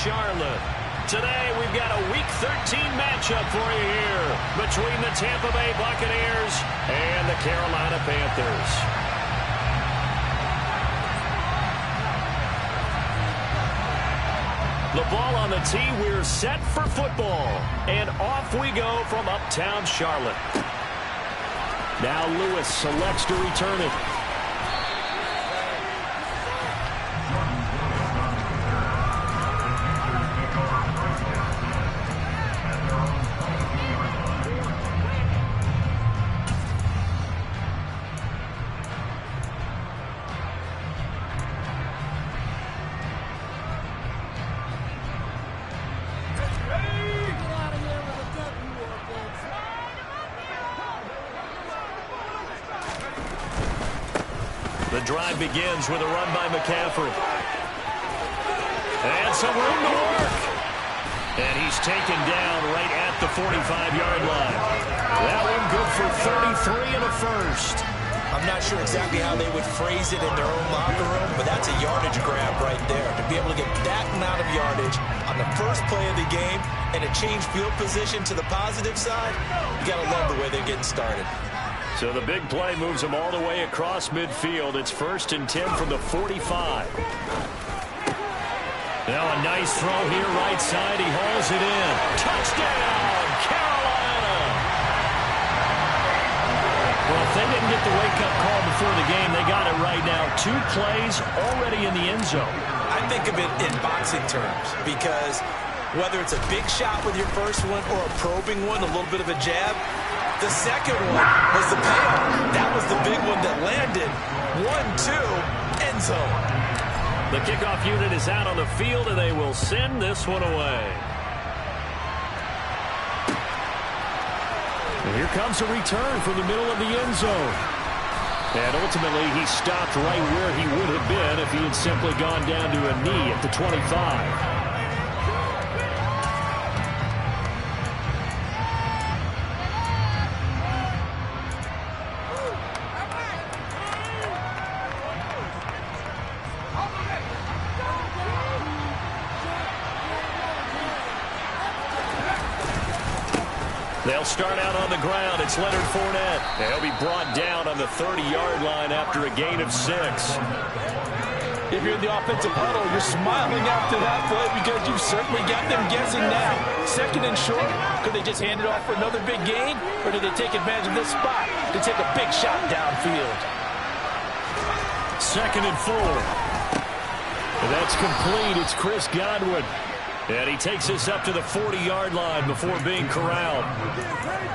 Charlotte. Today, we've got a Week 13 matchup for you here between the Tampa Bay Buccaneers and the Carolina Panthers. The ball on the tee, we're set for football. And off we go from uptown Charlotte. Now Lewis selects to return it. The drive begins with a run by McCaffrey. And some room to work. And he's taken down right at the 45-yard line. That one good for 33 and a first. I'm not sure exactly how they would phrase it in their own locker room, but that's a yardage grab right there. To be able to get that amount of yardage on the first play of the game and a change field position to the positive side, you got to love the way they're getting started. So the big play moves him all the way across midfield. It's 1st and 10 from the 45. Now a nice throw here right side. He hauls it in. Touchdown, Carolina! Well, if they didn't get the wake-up call before the game, they got it right now. 2 plays already in the end zone. I think of it in boxing terms because whether it's a big shot with your first one or a probing one, a little bit of a jab, the second one was the payoff. That was the big one that landed. 1-2, end zone. The kickoff unit is out on the field, and they will send this one away. And here comes a return from the middle of the end zone. And ultimately, he stopped right where he would have been if he had simply gone down to a knee at the 25. They'll start out on the ground. It's Leonard Fournette. And he'll be brought down on the 30-yard line after a gain of 6. If you're in the offensive huddle, you're smiling after that play because you've certainly got them guessing now. 2nd and short. Could they just hand it off for another big gain? Or did they take advantage of this spot to take a big shot downfield? 2nd and 4. And that's complete. It's Chris Godwin. And he takes this up to the 40-yard line before being corralled.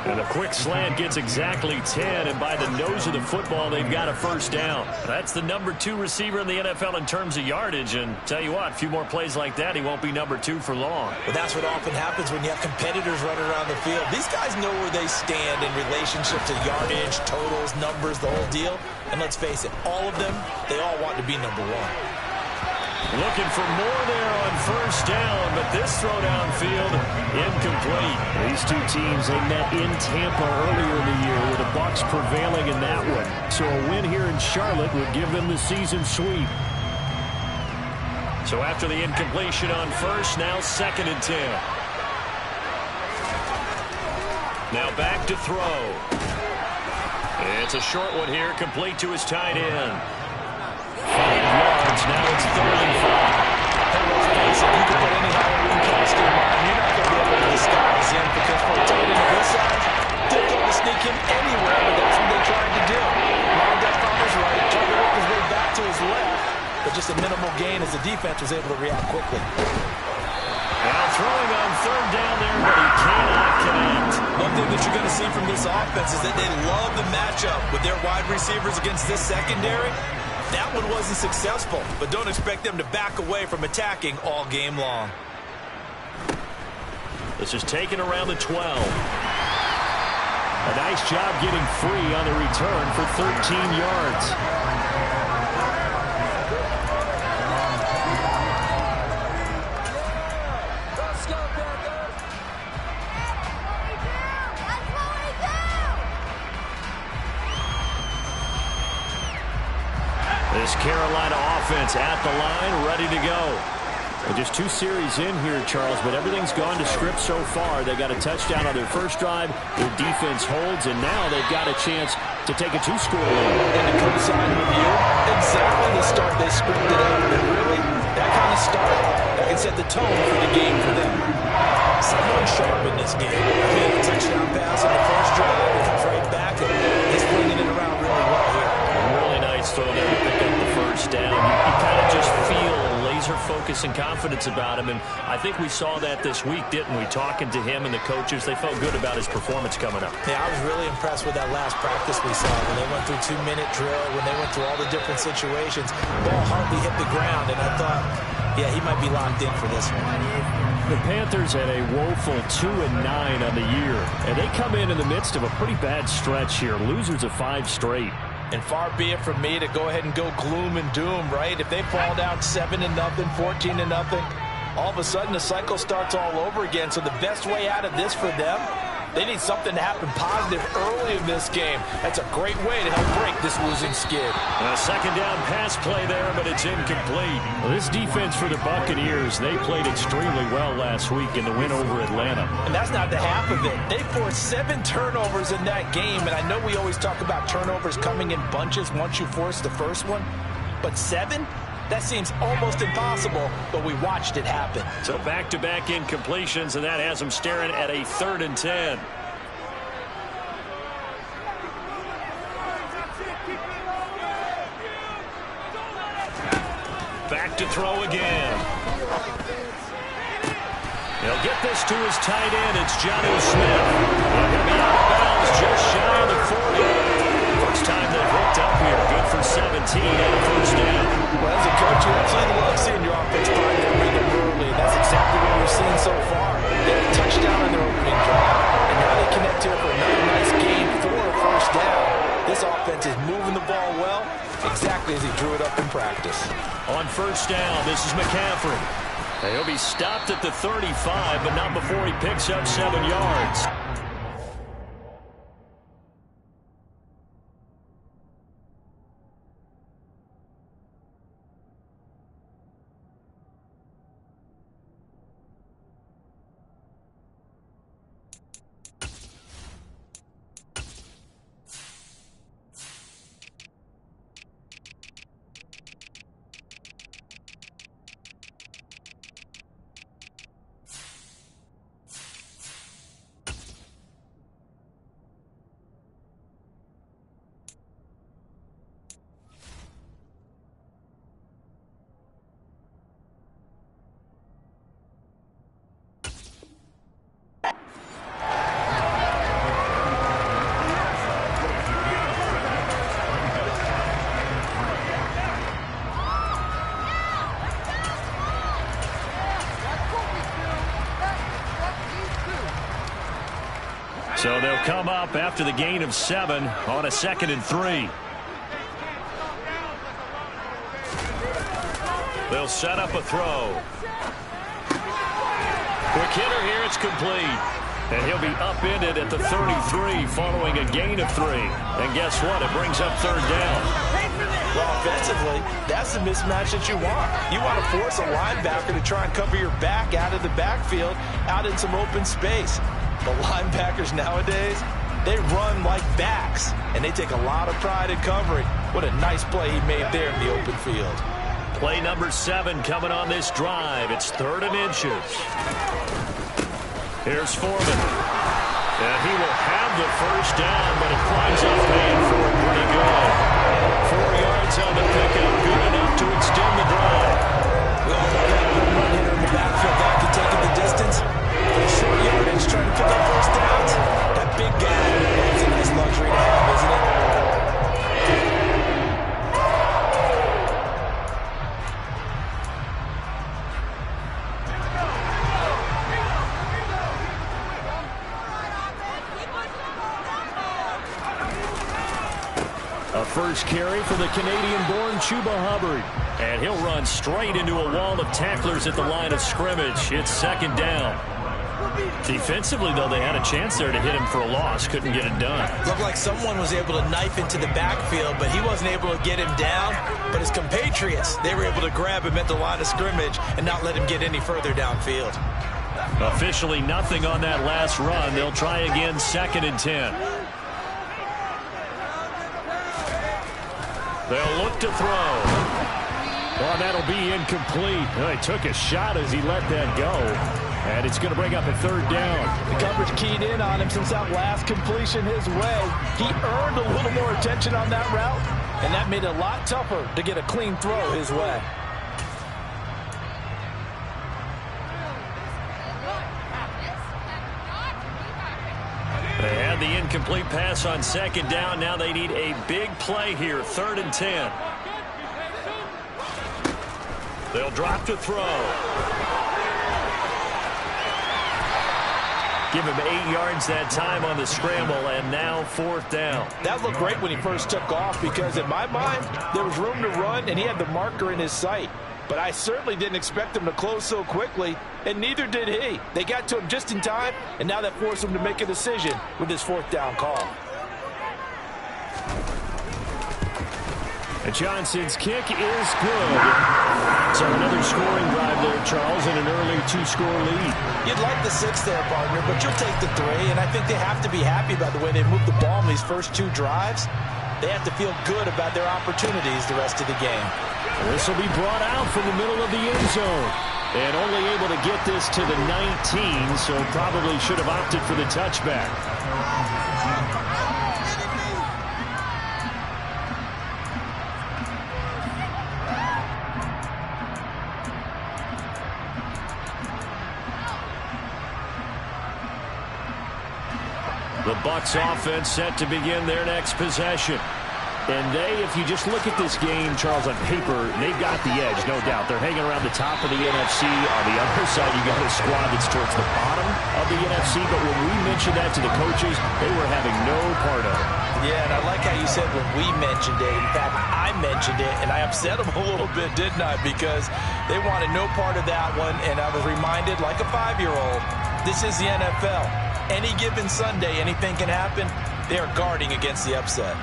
And the quick slant gets exactly 10, and by the nose of the football, they've got a first down. That's the number 2 receiver in the NFL in terms of yardage, and tell you what, a few more plays like that, he won't be number 2 for long. Well, that's what often happens when you have competitors running around the field. These guys know where they stand in relationship to yardage, totals, numbers, the whole deal. And let's face it, all of them, they all want to be number 1. Looking for more there on first down, but this throw downfield, incomplete. These two teams, they met in Tampa earlier in the year with the Bucs prevailing in that one. So a win here in Charlotte would give them the season sweep. So after the incompletion on first, now 2nd and 10. Now back to throw. It's a short one here, complete to his tight end. 5 yards, now it's 3rd and 5. Hey, let's face it, you can put any Halloween costume on. You're not going to be able to disguise him because for a tight end of this size, difficult to sneak him anywhere, but that's what they tried to do. Lined up on his right, tried to work his way back to his left, but just a minimal gain as the defense was able to react quickly. Now throwing on 3rd down there, but he cannot connect. One thing that you're going to see from this offense is that they love the matchup with their wide receivers against this secondary. That one wasn't successful, but don't expect them to back away from attacking all game long. This is taken around the 12. A nice job getting free on the return for 13 yards. This Carolina offense at the line, ready to go. Well, just 2 series in here, Charles, but everything's gone to script so far. They got a touchdown on their first drive. Their defense holds, and now they've got a chance to take a 2-score lead. And to coincide with you, exactly the start they scripted out. And really, that kind of start, that can set the tone for the game for them. Someone sharp in this game. I mean, a touchdown pass on the first drive, it comes right back, and he's bringing it around really well here. Really nice throw there to pick up the first down. You kind of just feel laser focus and confidence about him, and I think we saw that this week, didn't we? Talking to him and the coaches, they felt good about his performance coming up. Yeah, I was really impressed with that last practice we saw when they went through 2-minute drill, when they went through all the different situations. Ball hardly hit the ground, and I thought, yeah, he might be locked in for this one. The Panthers had a woeful 2-9 on the year, and they come in the midst of a pretty bad stretch here. Losers of 5 straight. And far be it from me to go ahead and go gloom and doom, right? If they fall down 7-0, 14-0, all of a sudden the cycle starts all over again. So the best way out of this for them, they need something to happen positive early in this game. That's a great way to help break this losing skid. A second down pass play there, but it's incomplete. Well, this defense for the Buccaneers, they played extremely well last week in the win over Atlanta. And that's not the half of it. They forced 7 turnovers in that game, and I know we always talk about turnovers coming in bunches once you force the first one, but 7? That seems almost impossible, but we watched it happen. So back-to-back incompletions, and that has them staring at a 3rd and 10. Back to throw again. He'll get this to his tight end. It's Jonnu Smith. They're going to be out of bounds just shy of the 40. First time they've hooked up here. Good for 17 and a first down. Well, as a coach, you absolutely love seeing your offense find their rhythm early. And that's exactly what we've seen so far. They had a touchdown on their opening drive, and now they connect here for another nice game for a first down. This offense is moving the ball well, exactly as he drew it up in practice. On first down, this is McCaffrey. He'll be stopped at the 35, but not before he picks up 7 yards. So they'll come up after the gain of 7 on a 2nd and 3. They'll set up a throw. Quick hitter here, it's complete. And he'll be upended at the 33 following a gain of 3. And guess what? It brings up 3rd down. Well, offensively, that's the mismatch that you want. You want to force a linebacker to try and cover your back out of the backfield, out in some open space. The linebackers nowadays, they run like backs, and they take a lot of pride in covering. What a nice play he made there in the open field. Play number 7 coming on this drive. It's 3rd and inches. Here's Foreman. And he will have the first down, but it winds up paying for it pretty good. 4 yards on the pickup, good enough to extend the drive. We all know that good run hitter in the backfield that can take it the distance. For short yardage, trying to pick up first downs. That big guy is a nice luxury to have, isn't it? A first carry for the Canadian-born Chuba Hubbard. And he'll run straight into a wall of tacklers at the line of scrimmage. It's 2nd down. Defensively, though, they had a chance there to hit him for a loss. Couldn't get it done. Looked like someone was able to knife into the backfield, but he wasn't able to get him down. But his compatriots, they were able to grab him at the line of scrimmage and not let him get any further downfield. Officially nothing on that last run. They'll try again, 2nd and 10. They'll look to throw. Oh, that'll be incomplete. He took a shot as he let that go. And it's going to bring up a 3rd down. The coverage keyed in on him since that last completion his way. He earned a little more attention on that route, and that made it a lot tougher to get a clean throw his way. They had the incomplete pass on 2nd down. Now they need a big play here, 3rd and 10. They'll drop to throw. Give him 8 yards that time on the scramble, and now 4th down. That looked great when he first took off because, in my mind, there was room to run, and he had the marker in his sight. But I certainly didn't expect him to close so quickly, and neither did he. They got to him just in time, and now that forced him to make a decision with his 4th down call. And Johnson's kick is good. So another scoring drive there, Charles, and an early 2-score lead. You'd like the 6 there, partner, but you'll take the 3, and I think they have to be happy about the way they moved the ball in these first 2 drives. They have to feel good about their opportunities the rest of the game. This will be brought out from the middle of the end zone. And only able to get this to the 19, so probably should have opted for the touchback. The Bucs offense set to begin their next possession. And if you just look at this game, Charles, on paper, they've got the edge, no doubt. They're hanging around the top of the NFC. On the other side, you got a squad that's towards the bottom of the NFC. But when we mentioned that to the coaches, they were having no part of it. Yeah, and I like how you said when we mentioned it. In fact, I mentioned it, and I upset them a little bit, didn't I? Because they wanted no part of that one, and I was reminded, like a 5-year-old, this is the NFL. Any given Sunday, anything can happen. They are guarding against the upset.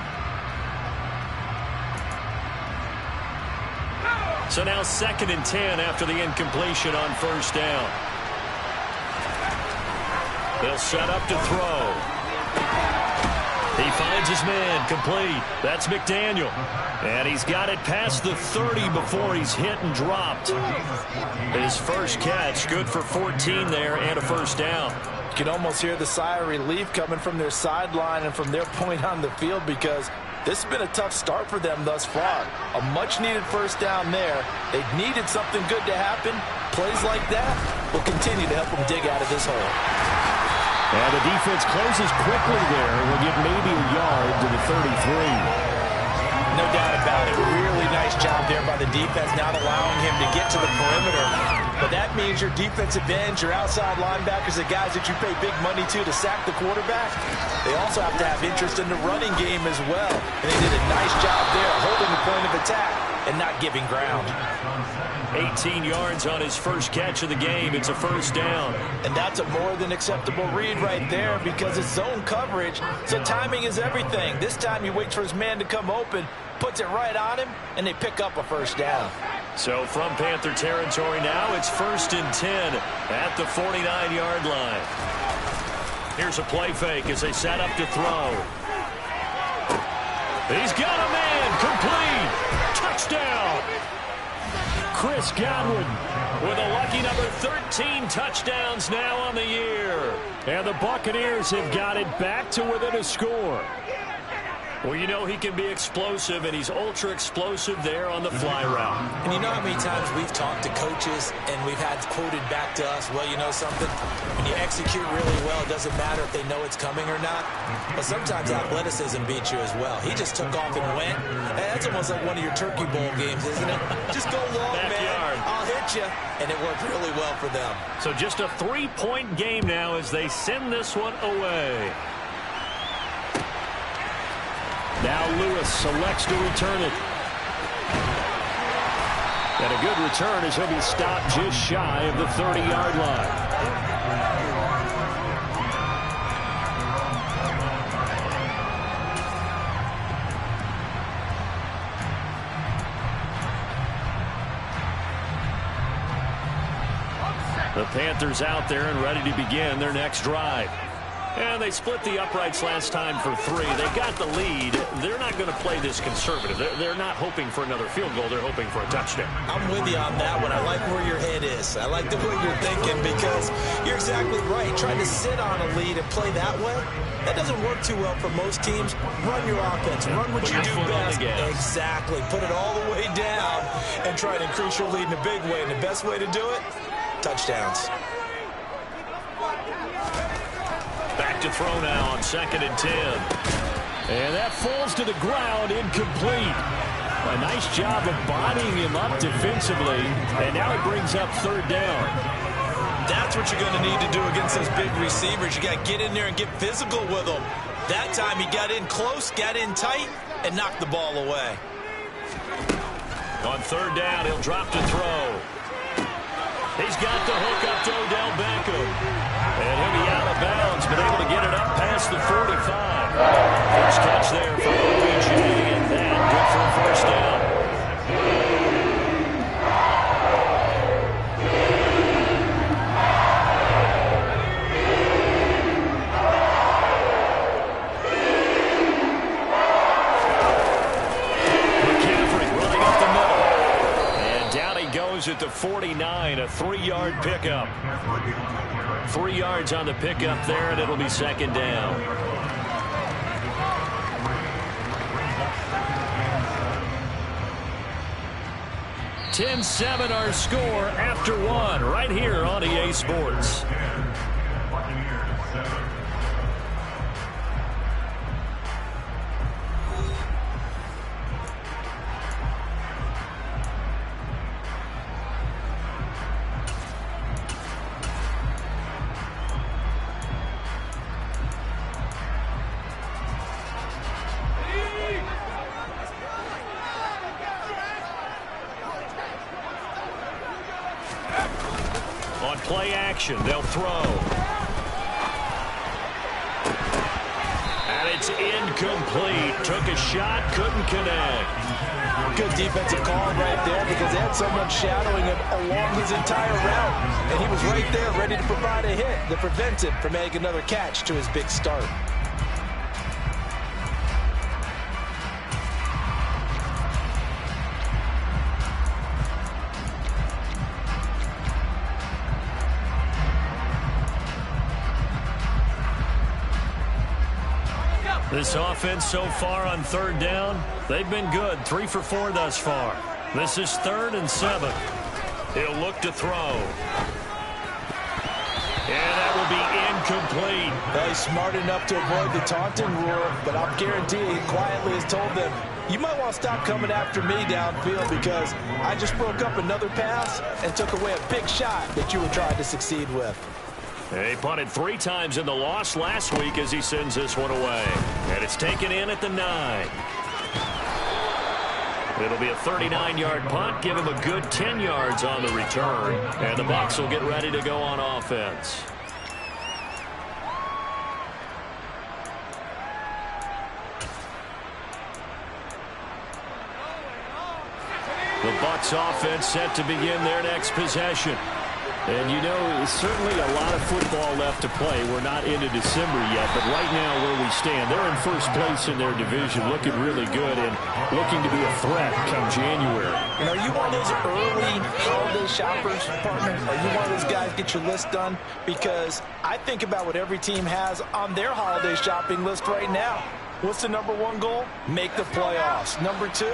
So now 2nd and 10 after the incompletion on 1st down. They'll set up to throw. He finds his man, complete. That's McDaniel. And he's got it past the 30 before he's hit and dropped. His first catch, good for 14 there and a 1st down. You can almost hear the sigh of relief coming from their sideline and from their point on the field because this has been a tough start for them thus far. A much-needed 1st down there. They needed something good to happen. Plays like that will continue to help them dig out of this hole. And the defense closes quickly there. We'll get maybe a yard to the 33. No doubt about it. Really nice job there by the defense, not allowing him to get to the perimeter. But that means your defensive ends, your outside linebackers, the guys that you pay big money to sack the quarterback, they also have to have interest in the running game as well. And they did a nice job there holding the point of attack and not giving ground. 18 yards on his first catch of the game. It's a 1st down. And that's a more than acceptable read right there because it's zone coverage, so timing is everything. This time he waits for his man to come open, puts it right on him, and they pick up a 1st down. So from Panther territory now, it's 1st and 10 at the 49-yard line. Here's a play fake as they set up to throw. He's got a man, complete, touchdown. Chris Godwin with a lucky number 13 touchdowns now on the year. And the Buccaneers have got it back to within a score. Well, you know he can be explosive, and he's ultra-explosive there on the fly route. And you know how many times we've talked to coaches and we've had quoted back to us, well, you know something? When you execute really well, it doesn't matter if they know it's coming or not. But sometimes athleticism beats you as well. He just took off and went. Hey, that's almost like one of your Turkey Bowl games, isn't it? Just go long, Backyard. man. I'll hit you. And it worked really well for them. So just a 3-point game now as they send this one away. Now Lewis selects to return it. And a good return as he'll be stopped just shy of the 30-yard line. The Panthers out there and ready to begin their next drive. And they split the uprights last time for 3. They got the lead. They're not going to play this conservative. They're not hoping for another field goal. They're hoping for a touchdown. I'm with you on that one. I like where your head is. I like the way you're thinking because you're exactly right. Trying to sit on a lead and play that way, that doesn't work too well for most teams. Run your offense. Run what you do best. Exactly. Put it all the way down and try to increase your lead in a big way. And the best way to do it, touchdowns. Back to throw now on 2nd and 10. And that falls to the ground, incomplete. A nice job of bodying him up defensively. And now it brings up 3rd down. That's what you're going to need to do against those big receivers. You got to get in there and get physical with them. That time he got in close, got in tight, and knocked the ball away. On 3rd down, he'll drop to throw. He's got the hook up to Odell Beckham. And he'll be out of bounds, but able to get it up past the 45. First catch there for OBJ, and that good for a 1st down. McCaffrey running up the middle. And down he goes at the 49, a 3-yard pickup. 3 yards on the pickup there, and it'll be 2nd down. (10-7) our score after 1 right here on EA Sports. Play action. They'll throw. And it's incomplete. Took a shot, couldn't connect. Good defensive call right there because they had someone shadowing him along his entire route. And he was right there ready to provide a hit that prevents him from making another catch to his big start. This offense so far on 3rd down, they've been good. 3 for 4 thus far. This is 3rd and 7. He'll look to throw. And that will be incomplete. Well, he's smart enough to avoid the taunting rule, but I'll guarantee he quietly has told them, you might want to stop coming after me downfield because I just broke up another pass and took away a big shot that you were trying to succeed with. He punted 3 times in the loss last week as he sends this one away. And it's taken in at the 9. It'll be a 39-yard punt. Give him a good 10 yards on the return. And the Bucs will get ready to go on offense. The Bucs offense set to begin their next possession. And, you know, certainly a lot of football left to play. We're not into December yet, but right now where we stand, they're in first place in their division, looking really good and looking to be a threat come January. And are you one of those early holiday shoppers, partner? Are you one of those guys get your list done? Because I think about what every team has on their holiday shopping list right now. What's the number 1 goal? Make the playoffs. Number 2,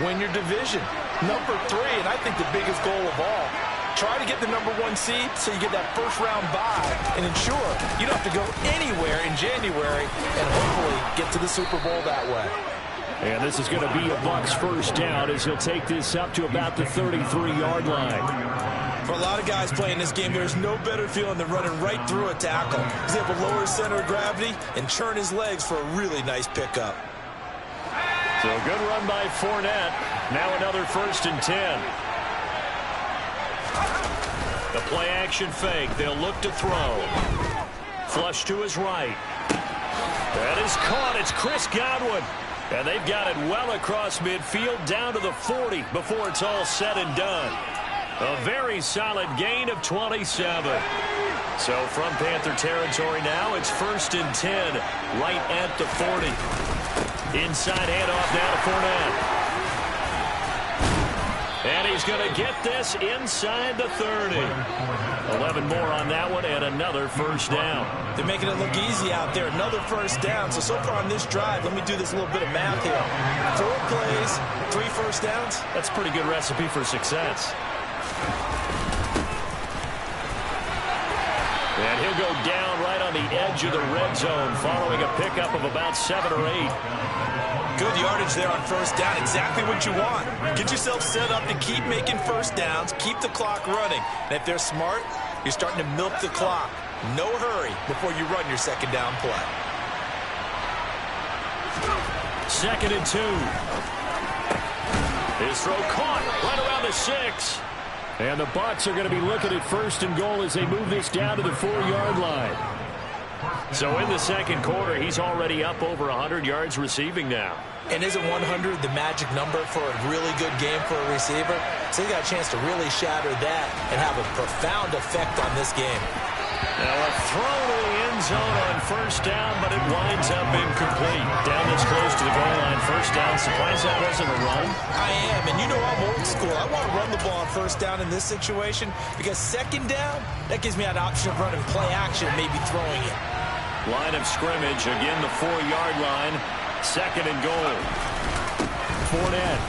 win your division. Number 3, and I think the biggest goal of all, try to get the number 1 seed so you get that first-round bye and ensure you don't have to go anywhere in January and hopefully get to the Super Bowl that way. And this is going to be a Bucs first down as he'll take this up to about the 33-yard line. For a lot of guys playing this game, there's no better feeling than running right through a tackle. He's able to lower his center of gravity and turn his legs for a really nice pickup. So a good run by Fournette. Now another 1st and 10. The play-action fake. They'll look to throw. Flush to his right. That is caught. It's Chris Godwin. And they've got it well across midfield down to the 40 before it's all said and done. A very solid gain of 27. So from Panther territory now, it's 1st and 10, right at the 40. Inside handoff now to Fournette. And he's going to get this inside the 30. 11 more on that one and another first down. They're making it look easy out there. Another first down. So far on this drive, let me do this little bit of math here. 4 plays, 3 first downs. That's a pretty good recipe for success. And he'll go down right on the edge of the red zone following a pickup of about 7 or 8. Good yardage there on first down. Exactly what you want. Get yourself set up to keep making first downs, keep the clock running. And if they're smart, you're starting to milk the clock. No hurry before you run your second down play. 2nd and 2. His throw caught right around the 6. And the Bucs are going to be looking at 1st and goal as they move this down to the 4-yard line. So in the second quarter, he's already up over 100 yards receiving now. And isn't 100 the magic number for a really good game for a receiver? So he got a chance to really shatter that and have a profound effect on this game. Now a throw to the end zone on first down, but it winds up incomplete. Down this close to the goal line, first down. Surprised that wasn't a run? I am, and you know I'm old school. I want to run the ball on first down in this situation because second down, that gives me an option of running play action, maybe throwing it. Line of scrimmage, again the 4-yard line. 2nd and goal. Fournette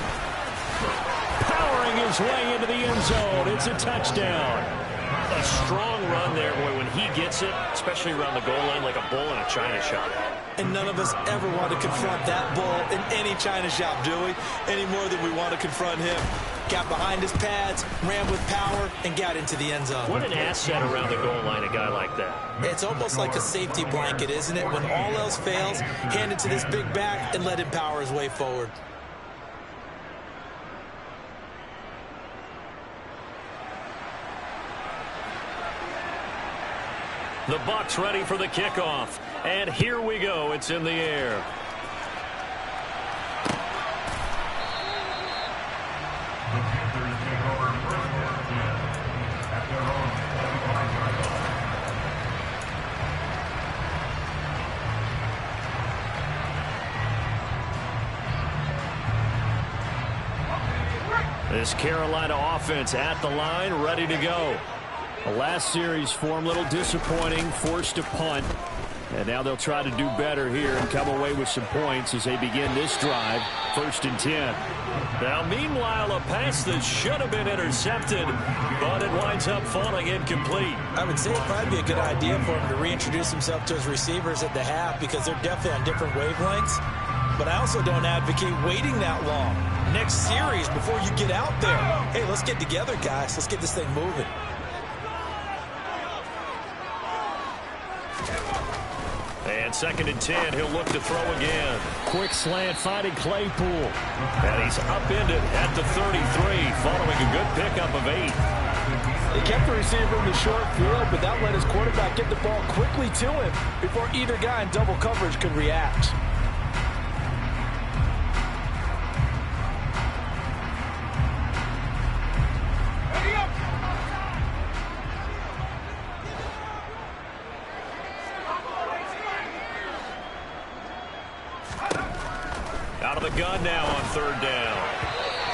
powering his way into the end zone. It's a touchdown. A strong run there, boy, when he gets it, especially around the goal line like a bull in a china shop. And none of us ever want to confront that bull in any china shop, do we? Any more than we want to confront him. Got behind his pads, ran with power, and got into the end zone. What an asset around the goal line, a guy like that. It's almost like a safety blanket, isn't it? When all else fails, hand it to this big back and let him power his way forward. The Bucs ready for the kickoff. And here we go. It's in the air. This Carolina offense at the line, ready to go. The last series form a little disappointing, forced a punt. And now they'll try to do better here and come away with some points as they begin this drive, 1st and 10. Now, meanwhile, a pass that should have been intercepted, but it winds up falling incomplete. I would say it'd probably be a good idea for him to reintroduce himself to his receivers at the half because they're definitely on different wavelengths. But I also don't advocate waiting that long. Next series, before you get out there, hey, let's get together, guys. Let's get this thing moving. And 2nd and 10, he'll look to throw again. Quick slant finding Claypool. And he's upended at the 33 following a good pickup of 8. They kept the receiver in the short field, but that let his quarterback get the ball quickly to him before either guy in double coverage could react. Out of the gun now on 3rd down.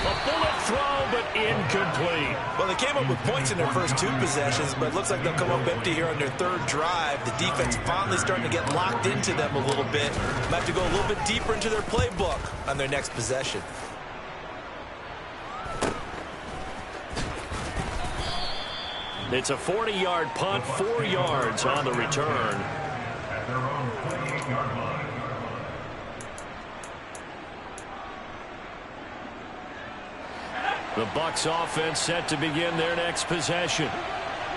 A bullet throw, but incomplete. Well, they came up with points in their first 2 possessions, but it looks like they'll come up empty here on their 3rd drive. The defense finally starting to get locked into them a little bit. Might have to go a little bit deeper into their playbook on their next possession. It's a 40-yard punt, 4 yards on the return. The Bucs offense set to begin their next possession.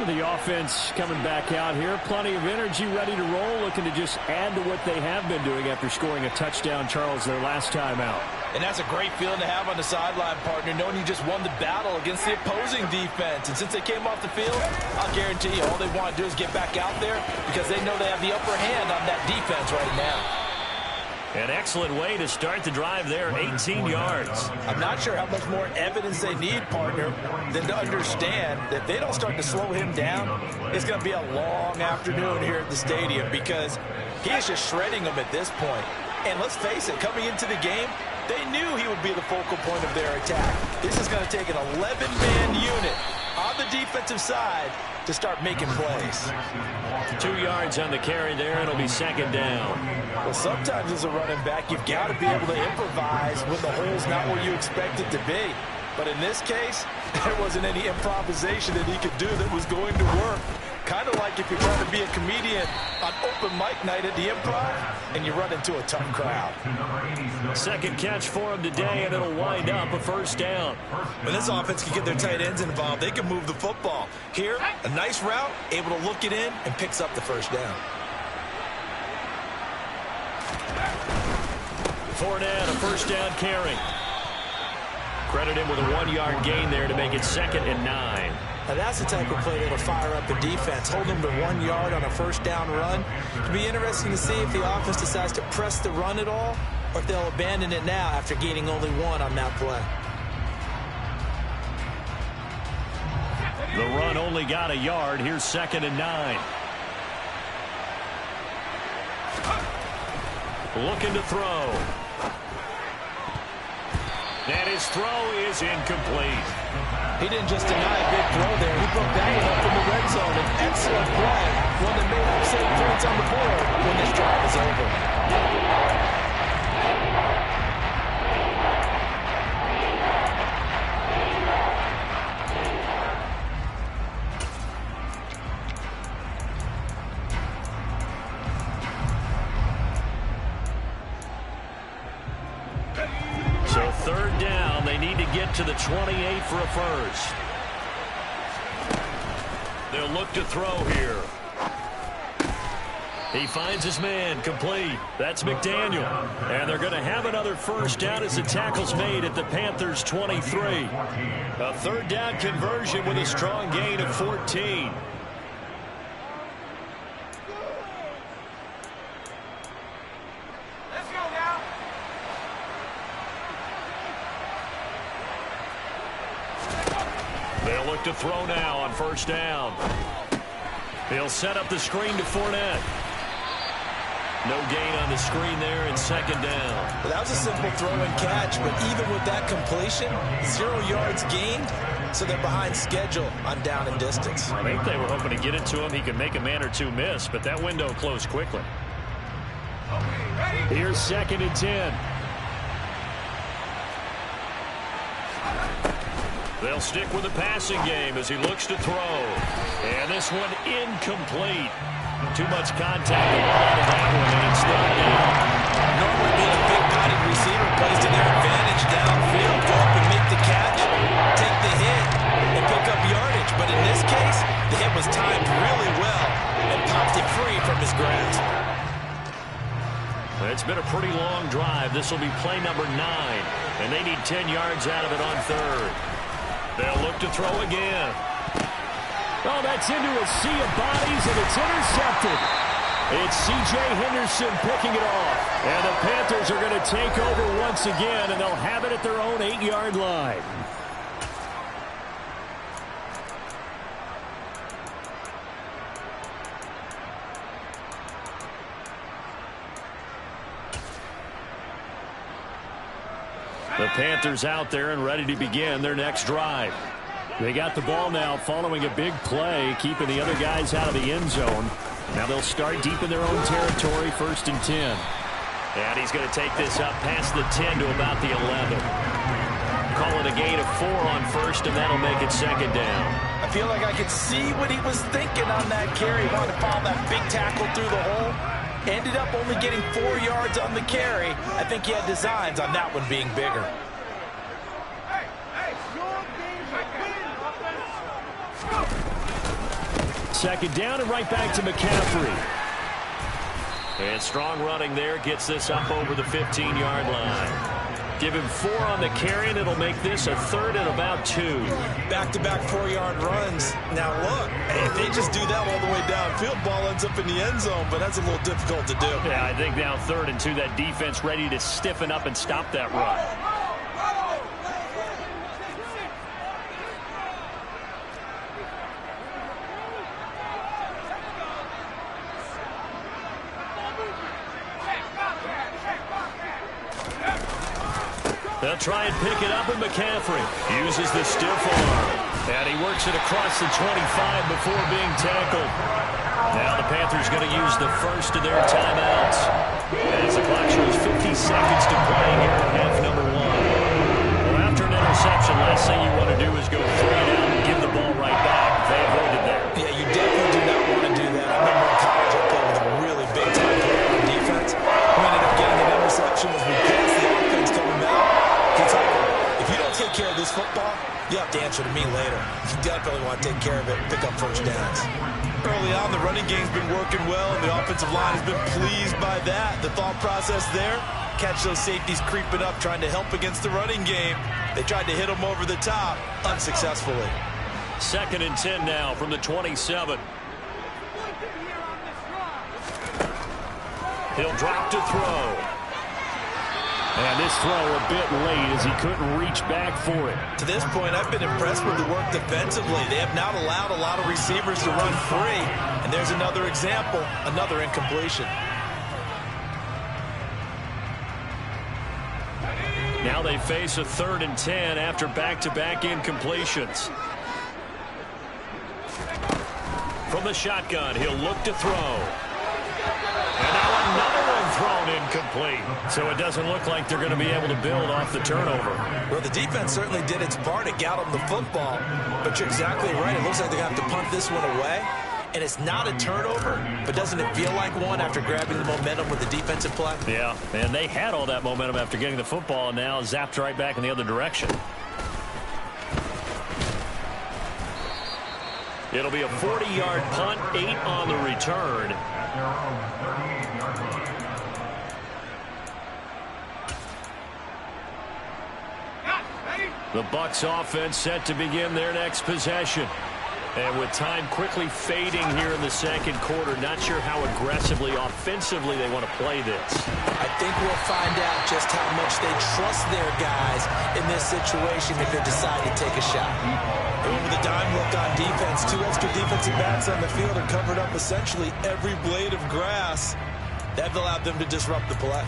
The offense coming back out here. Plenty of energy, ready to roll, looking to just add to what they have been doing after scoring a touchdown, Charles, their last time out. And that's a great feeling to have on the sideline, partner, knowing you just won the battle against the opposing defense. And since they came off the field, I'll guarantee you all they want to do is get back out there because they know they have the upper hand on that defense right now. An excellent way to start the drive there, 18 yards. I'm not sure how much more evidence they need, partner, than to understand that if they don't start to slow him down, it's going to be a long afternoon here at the stadium because he is just shredding them at this point. And let's face it, coming into the game, they knew he would be the focal point of their attack. This is going to take an 11-man unit on the defensive side to start making plays. 2 yards on the carry there. It'll be second down. Well, sometimes as a running back, you've got to be able to improvise when the hole's not where you expect it to be. But in this case, there wasn't any improvisation that he could do that was going to work. Kind of like if you're trying to be a comedian on open mic night at the Improv and you run into a tough crowd. Second catch for him today, and it'll wind up a first down. When this offense can get their tight ends involved, they can move the football. Here, a nice route, able to look it in, and picks up the first down. Fournette, a first down carry. Credit him with a 1-yard gain there to make it 2nd and 9. Now that's the type of play that'll fire up the defense. Hold them to 1 yard on a first down run. It'll be interesting to see if the offense decides to press the run at all or if they'll abandon it now after gaining only 1 on that play. The run only got a yard. Here's 2nd and 9. Looking to throw. And his throw is incomplete. He didn't just deny a big throw there. He broke that one up in the red zone. An excellent play. One that may have 7 points on the board when this drive is over. So 3rd down, they need to get to the 28 for a first. They'll look to throw here. He finds his man, complete. That's McDaniel. And they're going to have another first down as the tackle's made at the Panthers' 23. A 3rd down conversion with a strong gain of 14. They'll look to throw now on first down. He'll set up the screen to Fournette. No gain on the screen there and 2nd down. Well, that was a simple throw and catch, but even with that completion, 0 yards gained, so they're behind schedule on down and distance. I think they were hoping to get it to him. He could make a man or two miss, but that window closed quickly. Here's 2nd and 10. They'll stick with the passing game as he looks to throw. And this one incomplete. Too much contact on that one, and it's 3rd down. Normally being a big-bodied receiver plays to their advantage downfield. Go up and make the catch, take the hit, and pick up yardage. But in this case, the hit was timed really well and popped it free from his grasp. It's been a pretty long drive. This will be play number 9, and they need 10 yards out of it on 3rd. They'll look to throw again. Oh, that's into a sea of bodies, and it's intercepted. It's C.J. Henderson picking it off. And the Panthers are going to take over once again, and they'll have it at their own 8-yard line. The Panthers out there and ready to begin their next drive. They got the ball now following a big play, keeping the other guys out of the end zone. Now they'll start deep in their own territory, 1st and 10. And he's going to take this up past the 10 to about the 11. Call it a gain of 4 on 1st, and that'll make it 2nd down. I feel like I could see what he was thinking on that carry. He wanted to follow that big tackle through the hole. Ended up only getting 4 yards on the carry. I think he had designs on that one being bigger. Second down and right back to McCaffrey. And strong running there gets this up over the 15-yard line. Give him 4 on the carry, and it'll make this a 3rd and about 2. Back-to-back 4-yard runs. Now, look, if they just do that all the way downfield, ball ends up in the end zone, but that's a little difficult to do. Yeah, I think now 3rd and 2, that defense ready to stiffen up and stop that run. They'll try and pick it up, and McCaffrey uses the stiff arm. And he works it across the 25 before being tackled. Now the Panthers going to use the first of their timeouts. As the clock shows 50 seconds to play here in half number 1. Well, after an interception, last thing you want to do is go 3 down and give the ball right back. They avoided that. Yeah, you definitely do not want to do that. I remember in college I played with a really big-time player on defense. We ended up getting an interception as we passed the offense coming back. If you don't take care of this football, you have to answer to me later. You definitely want to take care of it and pick up first downs. Early on, the running game's been working well, and the offensive line has been pleased by that. The thought process there, catch those safeties creeping up, trying to help against the running game. They tried to hit them over the top, unsuccessfully. 2nd and 10 now from the 27. He'll drop to throw. And this throw a bit late as he couldn't reach back for it. To this point, I've been impressed with the work defensively. They have not allowed a lot of receivers to run free. And there's another example, another incompletion. Now they face a 3rd and 10 after back-to-back incompletions. From the shotgun, he'll look to throw. And now another one thrown incomplete. So it doesn't look like they're going to be able to build off the turnover. Well, the defense certainly did its part to get them the football. But you're exactly right. It looks like they're going to have to punt this one away. And it's not a turnover, but doesn't it feel like one after grabbing the momentum with the defensive play? Yeah, and they had all that momentum after getting the football, and now zapped right back in the other direction. It'll be a 40-yard punt, 8 on the return. The Bucs offense set to begin their next possession. And with time quickly fading here in the second quarter, not sure how aggressively, offensively they want to play this. I think we'll find out just how much they trust their guys in this situation if they decide to take a shot. And with a dime look on defense, 2 extra defensive backs on the field and covered up essentially every blade of grass. That allowed them to disrupt the play.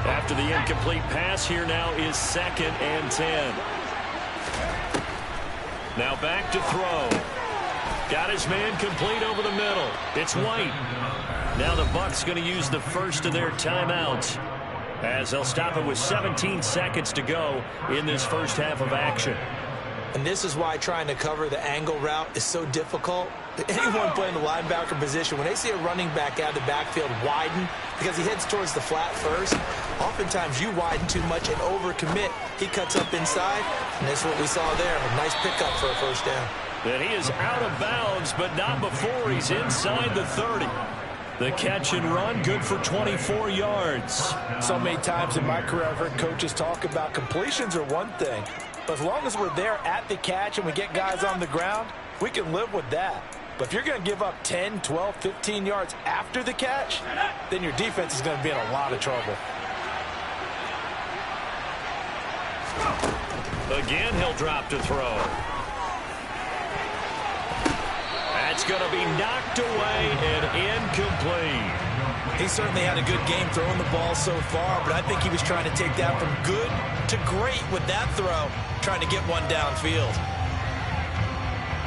After the incomplete pass, here now is 2nd and 10. Now back to throw. Got his man complete over the middle. It's White. Now the Bucs going to use the first of their timeouts as they'll stop it with 17 seconds to go in this first half of action. And this is why trying to cover the angle route is so difficult. Anyone playing the linebacker position, when they see a running back out of the backfield widen because he heads towards the flat first, oftentimes you widen too much and overcommit. He cuts up inside, and that's what we saw there. A nice pickup for a first down. And he is out of bounds, but not before he's inside the 30. The catch and run, good for 24 yards. So many times in my career, I've heard coaches talk about completions are one thing. But as long as we're there at the catch and we get guys on the ground, we can live with that. But if you're going to give up 10, 12, 15 yards after the catch, then your defense is going to be in a lot of trouble. Again, he'll drop to throw. That's going to be knocked away and incomplete. He certainly had a good game throwing the ball so far, but I think he was trying to take that from good to great with that throw, trying to get one downfield.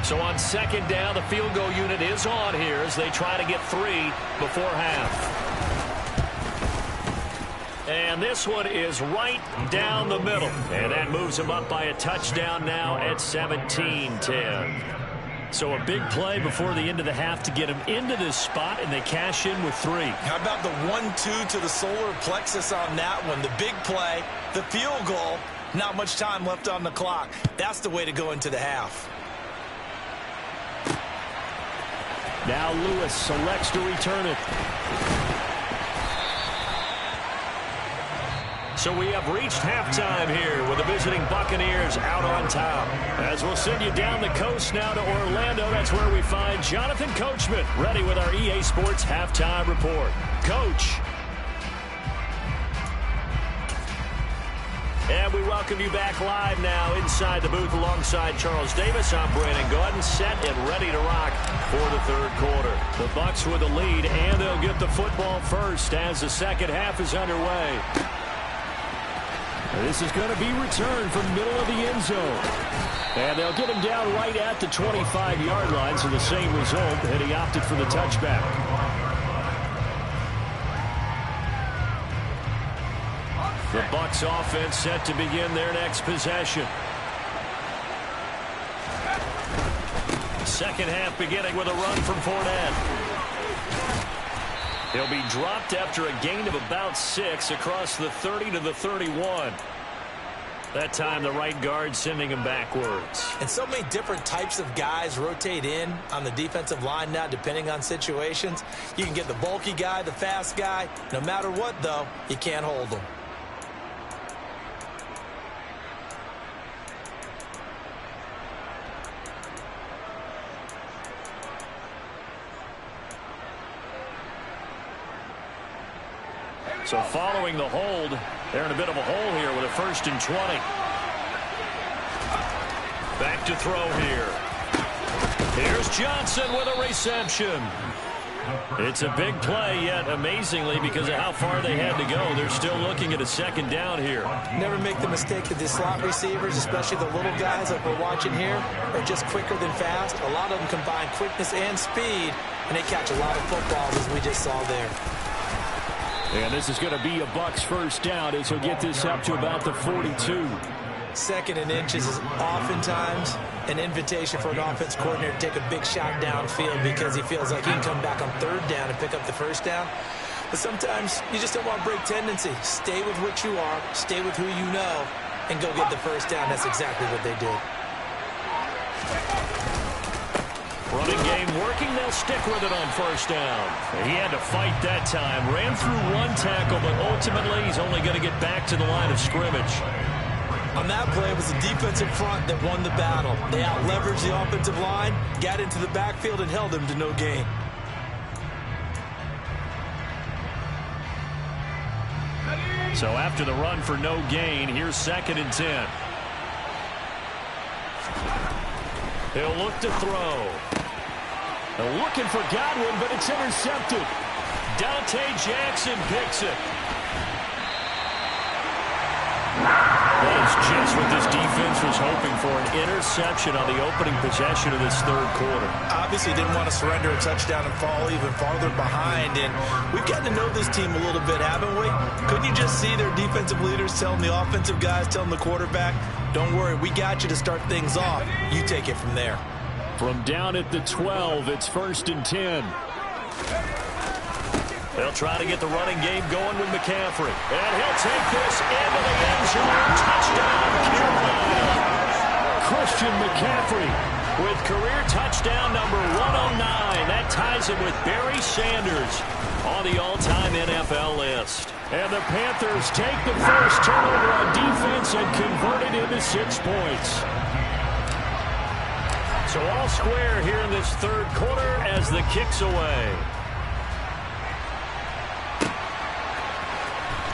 So on 2nd down, the field goal unit is on here as they try to get 3 before half. And this one is right down the middle. And that moves them up by a touchdown now at 17-10. So a big play before the end of the half to get them into this spot, and they cash in with 3. How about the 1-2 to the solar plexus on that one? The big play, the field goal, Not much time left on the clock. That's the way to go into the half. Now Lewis selects to return it. So we have reached halftime here with the visiting Buccaneers out on top. As we'll send you down the coast now to Orlando, that's where we find Jonathan Coachman ready with our EA Sports halftime report. Coach. And we welcome you back live now inside the booth alongside Charles Davis. I'm Brandon Gordon, set and ready to rock for the third quarter. The Bucs with the lead, and they'll get the football first as the second half is underway. This is going to be returned from middle of the end zone. And they'll get him down right at the 25-yard line, so the same result, and he opted for the touchback. The Bucs offense set to begin their next possession. Second half beginning with a run from Fournette. He'll be dropped after a gain of about 6 across the 30 to the 31. That time the right guard sending him backwards. And so many different types of guys rotate in on the defensive line now depending on situations. You can get the bulky guy, the fast guy. No matter what, though, you can't hold them. So following the hold, they're in a bit of a hole here with a 1st and 20. Back to throw here. Here's Johnson with a reception. It's a big play, yet amazingly, because of how far they had to go, they're still looking at a second down here. Never make the mistake that the slot receivers, especially the little guys like we're watching here, are just quicker than fast. A lot of them combine quickness and speed, and they catch a lot of footballs, as we just saw there. And this is going to be a Bucs first down as he'll get this up to about the 42. 2nd and inches is oftentimes an invitation for an offense coordinator to take a big shot downfield because he feels like he can come back on 3rd down and pick up the first down. But sometimes you just don't want break tendency. Stay with what you are, stay with who you know, and go get the first down. That's exactly what they did. Running game working, they'll stick with it on 1st down. He had to fight that time. Ran through 1 tackle, but ultimately he's only going to get back to the line of scrimmage. On that play, it was the defensive front that won the battle. They out-leveraged the offensive line, got into the backfield, and held him to no gain. So after the run for no gain, here's 2nd and 10. He'll look to throw. They're looking for Godwin, but it's intercepted. Dante Jackson picks it. That's just what this defense was hoping for, an interception on the opening possession of this third quarter. Obviously didn't want to surrender a touchdown and fall even farther behind, and we've gotten to know this team a little bit, haven't we? Couldn't you just see their defensive leaders telling the offensive guys, telling the quarterback, don't worry, we got you to start things off. You take it from there. From down at the 12, it's 1st and 10. They'll try to get the running game going with McCaffrey. And he'll take this into the end zone. Touchdown, Carolina. Christian McCaffrey with career touchdown number 109. That ties him with Barry Sanders on the all-time NFL list. And the Panthers take the first turnover on defense and convert it into 6 points. So all square here in this third quarter as the kick's away.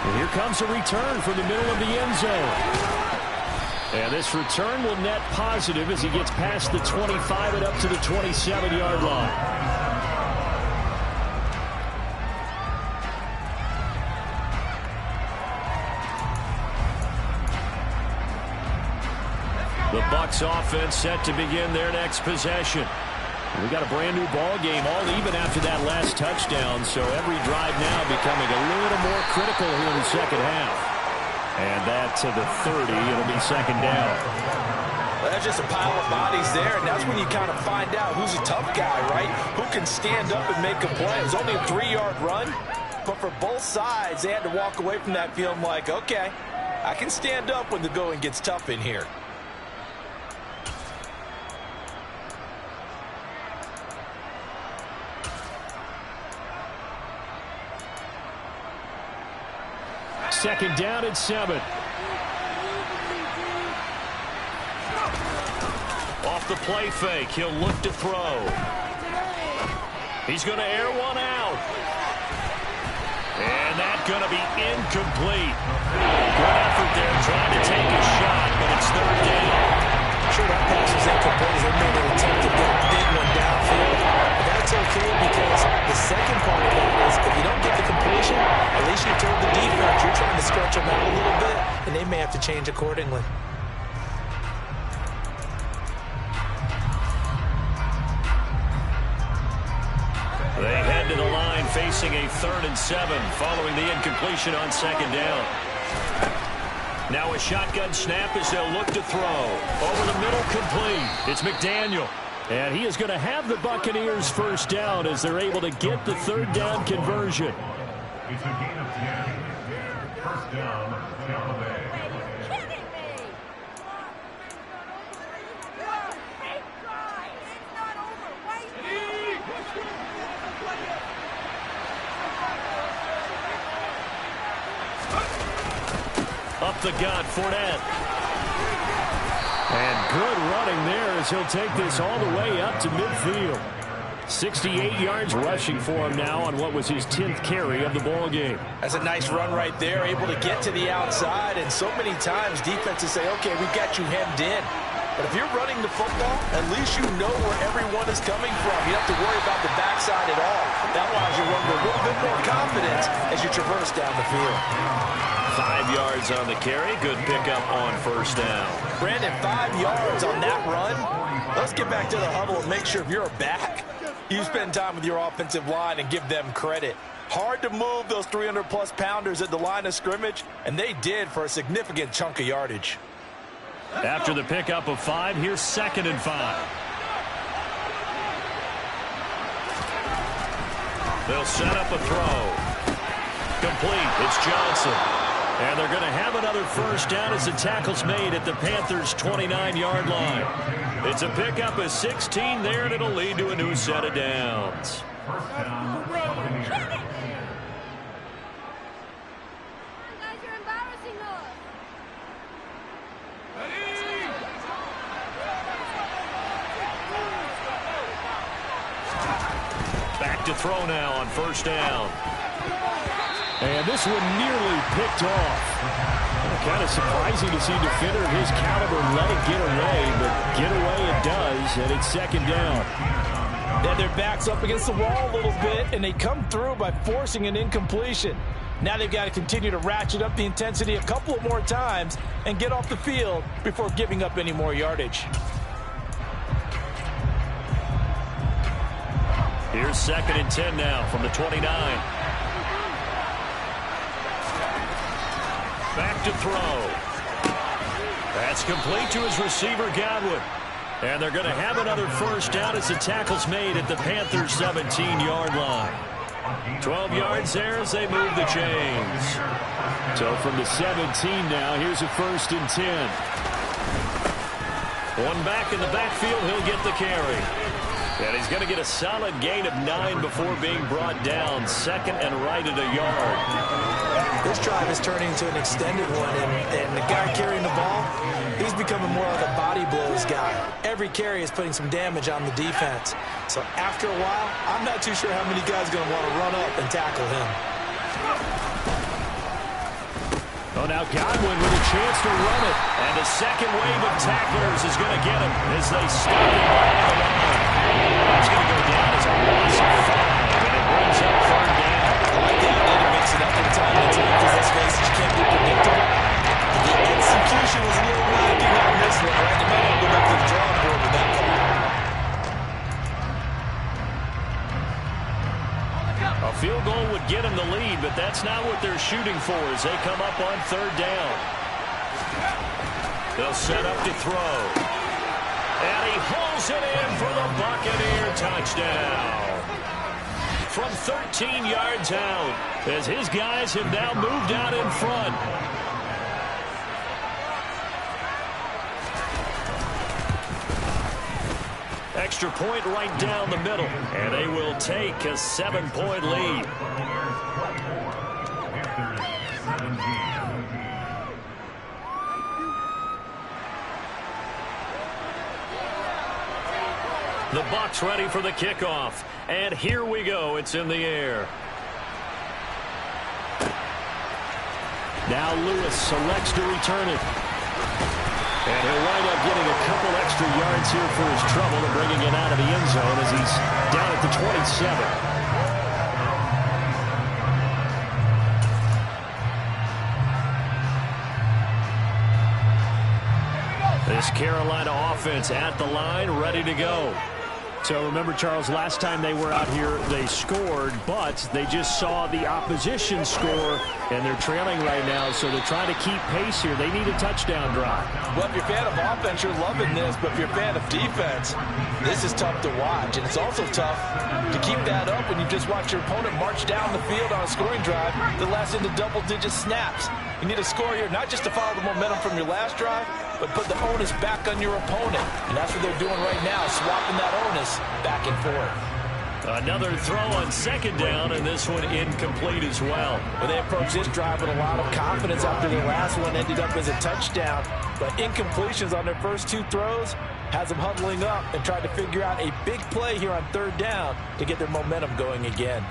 And here comes a return from the middle of the end zone. And this return will net positive as he gets past the 25 and up to the 27-yard line. The Bucs offense set to begin their next possession. We got a brand new ball game, all even after that last touchdown, so every drive now becoming a little more critical here in the second half. And that to the 30, it'll be 2nd down. Well, that's just a pile of bodies there, and that's when you kind of find out who's a tough guy, right? Who can stand up and make a play. It was only a 3-yard run, but for both sides, they had to walk away from that feeling like, okay, I can stand up when the going gets tough in here. Second down and 7. Off the play fake, he'll look to throw. He's going to air one out. And that's going to be incomplete. Good effort there trying to take a shot, but it's third down. Sure, that pass was incomplete as they made an attempt to get a big one downfield. But that's okay because the second part of that is if you don't get the completion, at least you told the defense you're trying to stretch them out a little bit, and they may have to change accordingly. They head to the line facing a 3rd and 7 following the incompletion on second down. Now a shotgun snap as they'll look to throw. Over the middle, complete. It's McDaniel. And he is going to have the Buccaneers first down as they're able to get the 3rd down conversion. It's a gain of 10. First down, Tampa Bay. Up the gut, Fournette. And good running there as he'll take this all the way up to midfield. 68 yards rushing for him now on what was his 10th carry of the ball game. That's a nice run right there, able to get to the outside. And so many times defenses say, okay, we got you hemmed in. But if you're running the football, at least you know where everyone is coming from. You don't have to worry about the backside at all. That allows you to run with a little bit more confidence as you traverse down the field. 5 yards on the carry. Good pickup on first down. Brandon, 5 yards on that run. Let's get back to the huddle and make sure if you're back, you spend time with your offensive line and give them credit. Hard to move those 300-plus pounders at the line of scrimmage, and they did for a significant chunk of yardage. After the pickup of 5, here's 2nd and 5. They'll set up a throw. Complete. It's Johnson. And they're going to have another first down as the tackle's made at the Panthers' 29-yard line. It's a pickup of 16 there, and it'll lead to a new set of downs. First down, Back to throw now on first down. And this one nearly picked off. Kind of surprising to see a defender of his caliber let it get away, but get away it does, and it's 2nd down. Yeah, their back's up against the wall a little bit, and they come through by forcing an incompletion. Now they've got to continue to ratchet up the intensity a couple of more times and get off the field before giving up any more yardage. Here's 2nd and 10 now from the 29. Back to throw. That's complete to his receiver, Godwin. And they're going to have another first down as the tackle's made at the Panthers' 17-yard line. 12 yards there as they move the chains. So from the 17 now, here's a 1st and 10. One back in the backfield, he'll get the carry. And he's going to get a solid gain of 9 before being brought down. 2nd and right at a yard. This drive is turning into an extended one, and the guy carrying the ball, he's becoming more like a body blows guy. Every carry is putting some damage on the defense. So after a while, I'm not too sure how many guys are going to want to run up and tackle him. Oh, now Godwin with a chance to run it. And the second wave of tacklers is going to get him as they stop him behind the line. That's going to go down as a loss of 5, and it brings up 3rd down. I like the idea to mix it up from time to time because let's face it, you can't be predictable. The execution was a little lacking on this one, right? They might have to go back to the drawing board with that call. A field goal would get him the lead, but that's not what they're shooting for as they come up on 3rd down. They'll set up to throw. And he hauls it in for the Buccaneer touchdown. From 13 yards out, as his guys have now moved out in front. Extra point right down the middle, and they will take a 7-point lead. The Bucs ready for the kickoff, and here we go. It's in the air. Now Lewis selects to return it. And he'll wind up getting a couple extra yards here for his trouble and bringing it out of the end zone as he's down at the 27. This Carolina offense at the line, ready to go. So remember, Charles, last time they were out here, they scored, but they just saw the opposition score, and they're trailing right now, so they're trying to keep pace here. They need a touchdown drive. Well, if you're a fan of offense, you're loving this, but if you're a fan of defense, this is tough to watch, and it's also tough to keep that up when you just watch your opponent march down the field on a scoring drive that lasts into double-digit snaps. You need a score here, not just to follow the momentum from your last drive, but put the onus back on your opponent. And that's what they're doing right now, swapping that onus back and forth. Another throw on second down, and this one incomplete as well. Well, they approached this drive with a lot of confidence after the last one ended up as a touchdown. But incompletions on their first two throws has them huddling up and trying to figure out a big play here on third down to get their momentum going again.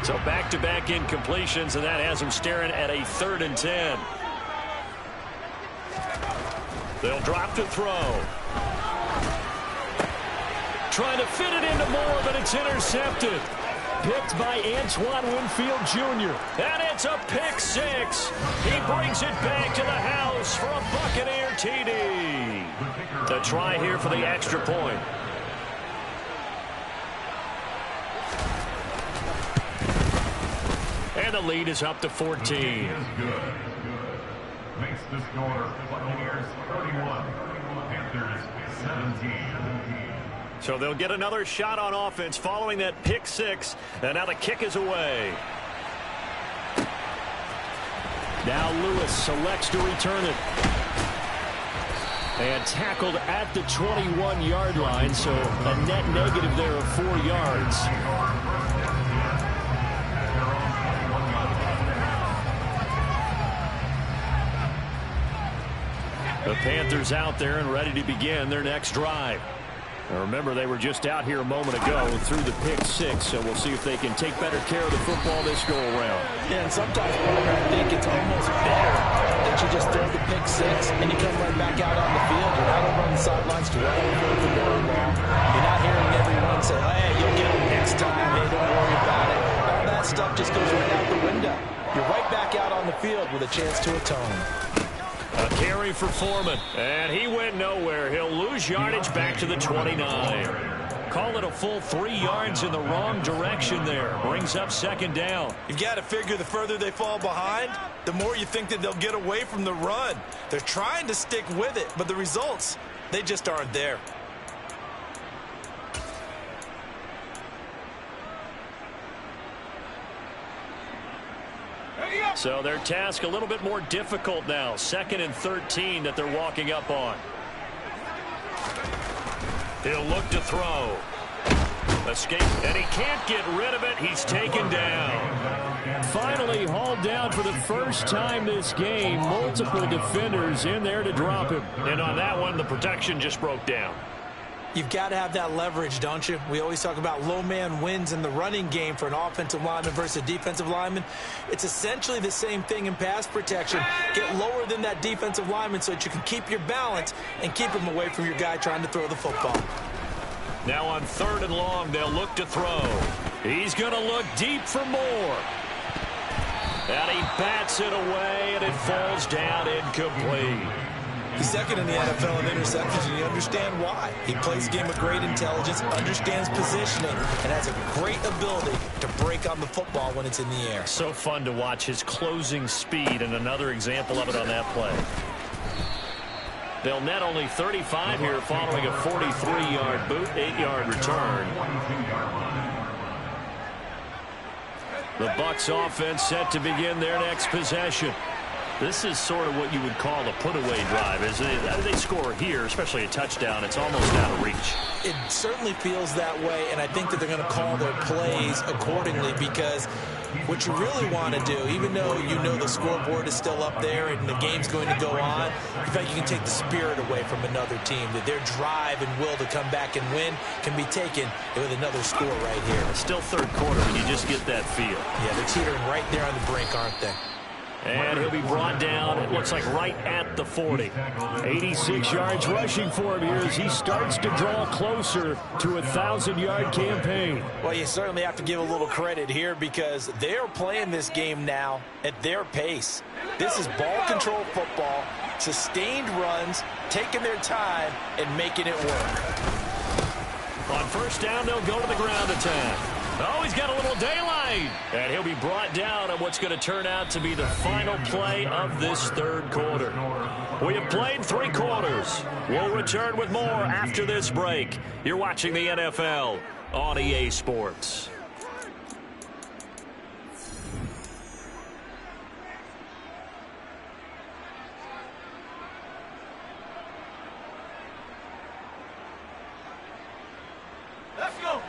So back-to-back incompletions, and that has them staring at a 3rd and 10. They'll drop to throw. Trying to fit it into Moore, but it's intercepted. Picked by Antoine Winfield Jr. And it's a pick six. He brings it back to the house for a Buccaneer TD. The try here for the extra point. And the lead is up to 14. Makes the score Buccaneers 31, Panthers 17. So they'll get another shot on offense following that pick six. And now the kick is away. Now Lewis selects to return it. And tackled at the 21-yard line, so a net negative there of 4 yards. The Panthers out there and ready to begin their next drive. Now remember, they were just out here a moment ago through the pick six, so we'll see if they can take better care of the football this go-around. Yeah, and sometimes, partner, I think it's almost better that you just throw the pick six and you come right back out on the field. You're not over on the sidelines to run over the very long. You're not hearing everyone say, hey, you'll get them next time. Hey, don't worry about it. All that stuff just goes right out the window. You're right back out on the field with a chance to atone. A carry for Foreman, and he went nowhere. He'll lose yardage back to the 29. Call it a full 3 yards in the wrong direction there. Brings up second down. You've got to figure the further they fall behind, the more you think that they'll get away from the run. They're trying to stick with it, but the results, they just aren't there. So their task a little bit more difficult now. 2nd and 13 that they're walking up on. He'll look to throw. Escape, and he can't get rid of it. He's taken down. Finally hauled down for the first time this game. Multiple defenders in there to drop him. And on that one, the protection just broke down. You've got to have that leverage, don't you? We always talk about low man wins in the running game for an offensive lineman versus a defensive lineman. It's essentially the same thing in pass protection. Get lower than that defensive lineman so that you can keep your balance and keep him away from your guy trying to throw the football. Now on 3rd and long, they'll look to throw. He's going to look deep for Moore. And he bats it away, and it falls down incomplete. He's second in the NFL in interceptions, and you understand why. He plays a game of great intelligence, understands positioning, and has a great ability to break on the football when it's in the air. So fun to watch his closing speed, and another example of it on that play. They'll net only 35 here following a 43-yard boot, 8-yard return. The Bucs offense set to begin their next possession. This is sort of what you would call a put-away drive, isn't it? They score here, especially a touchdown. It's almost out of reach. It certainly feels that way, and I think that they're going to call their plays accordingly, because what you really want to do, even though you know the scoreboard is still up there and the game's going to go on, in fact, you can take the spirit away from another team, that their drive and will to come back and win can be taken with another score right here. It's still third quarter, and you just get that feel. Yeah, they're teetering right there on the brink, aren't they? And he'll be brought down, it looks like right at the 40. 86 yards rushing for him here as he starts to draw closer to a 1,000-yard campaign. Well, you certainly have to give a little credit here, because they're playing this game now at their pace. This is ball control football, sustained runs, taking their time, and making it work. On first down, they'll go to the ground attack. Oh, he's got a little daylight. And he'll be brought down on what's going to turn out to be the final play of this third quarter. We have played 3 quarters. We'll return with more after this break. You're watching the NFL on EA Sports. Let's go.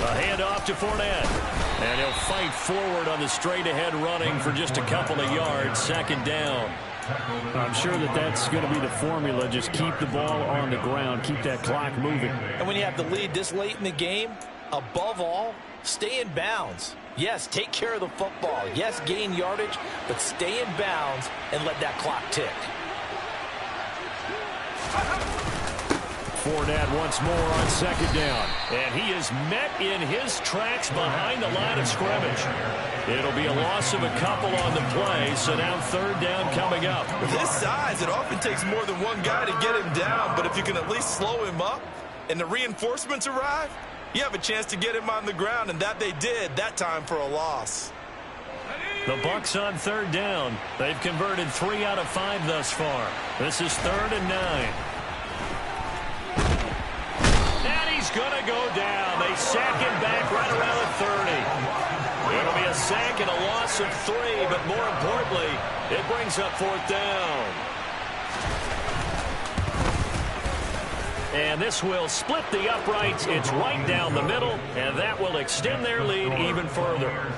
A handoff to Fournette. And he'll fight forward on the straight-ahead running for just a couple of yards. Second down. I'm sure that that's going to be the formula. Just keep the ball on the ground. Keep that clock moving. And when you have the lead this late in the game, above all, stay in bounds. Yes, take care of the football. Yes, gain yardage, but stay in bounds and let that clock tick. Fournette once more on second down. And he is met in his tracks behind the line of scrimmage. It'll be a loss of a couple on the play, so now third down coming up. With his size, it often takes more than one guy to get him down, but if you can at least slow him up and the reinforcements arrive, you have a chance to get him on the ground, and that they did that time for a loss. The Bucs on third down. They've converted 3 out of 5 thus far. This is 3rd and 9. And he's going to go down. They sack him back right around the 30. It'll be a sack and a loss of 3, but more importantly, it brings up 4th down. And this will split the uprights. It's right down the middle, and that will extend their lead even further.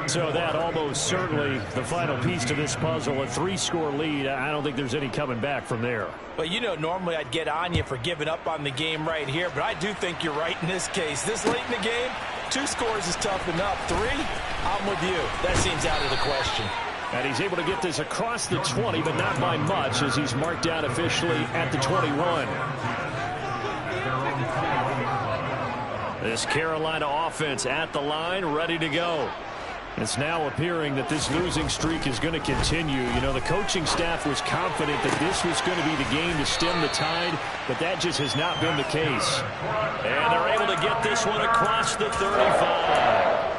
So that almost certainly the final piece to this puzzle, a 3-score lead. I don't think there's any coming back from there. But you know, normally I'd get on you for giving up on the game right here, but I do think you're right in this case. This late in the game, 2 scores is tough enough. 3, I'm with you. That seems out of the question. And he's able to get this across the 20, but not by much, as he's marked down officially at the 21. This Carolina offense at the line, ready to go. It's now appearing that this losing streak is going to continue. You know, the coaching staff was confident that this was going to be the game to stem the tide, but that just has not been the case. And they're able to get this one across the 35.